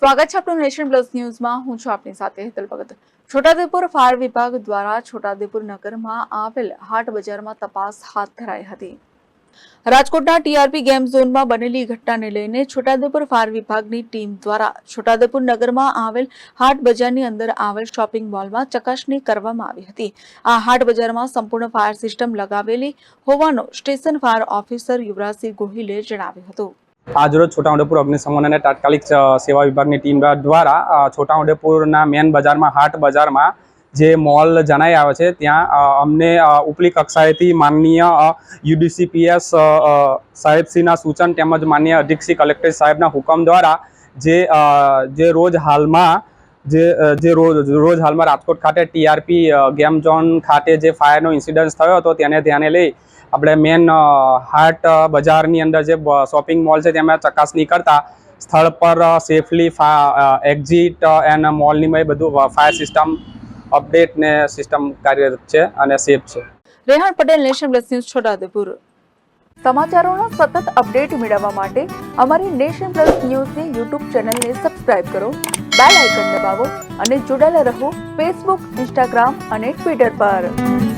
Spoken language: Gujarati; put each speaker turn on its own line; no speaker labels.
સ્વાગત છે આપનું નેશન પ્લસ ન્યૂઝમાં। હું છું આપની સાથે હેતલ ભગત। છોટાઉદેપુર ફાયર વિભાગ દ્વારા છોટાઉદેપુર નગરમાં આવેલ હાટ બજારમાં તપાસ હાથ ધરાઈ હતી। રાજકોટના ટીઆરપી ગેમ ઝોનમાં બનેલી ઘટનાને લઈને છોટાઉદેપુર ફાયર વિભાગની ટીમ દ્વારા છોટાઉદેપુર નગરમાં આવેલ હાટ બજારની અંદર આવેલ શોપિંગ મોલમાં ચકાસણી કરવામાં આવી હતી। આ હાટ બજારમાં સંપૂર્ણ ફાયર સિસ્ટમ લગાવેલી હોવાનું સ્ટેશન ફાયર ઓફિસર યુવરાજસિંહ ગોહિલે જણાવ્યું હતું।
आज रोज छोटाउदेपुर अग्निशमन और तात्कालिक सेवा विभाग की टीम द्वारा छोटाउदेपुरना मेन बजार में हाट बजार में जे मॉल जनाई आवे छे त्यां अमने उपली कक्षाएथी माननीय UDCPS साहेबश्रीना सूचन तेमज माननीय अधीक्षक कलेक्टर साहेबना हुकम द्वारा जे रोज हाल में रोज हाल में राजकोट खाते TRP गेम जोन खाते जे फायरनो इंसिडेंट थयो हतो तेने ध्याने लई આપણે મેન હાટ બજારની અંદર જે શોપિંગ મોલ છે તેમાં ચકાસણી કરતા સ્થળ પર સેફલી એક્ઝિટ એન્ડ મોલની બધું ફાયર સિસ્ટમ અપડેટ ને સિસ્ટમ કાર્યરત છે અને સેફ છે।
Rehan Patel, nation plus news, Chhotaudepur. સમાચારોના સતત અપડેટ મેળવવા માટે અમારી નેશન પ્લસ ન્યૂઝની યુટ્યુબ ચેનલને સબસ્ક્રાઇબ કરો, બેલ આઇકન દબાવો અને જોડાયેલા રહો ફેસબુક, ઇન્સ્ટાગ્રામ અને ટ્વિટર પર।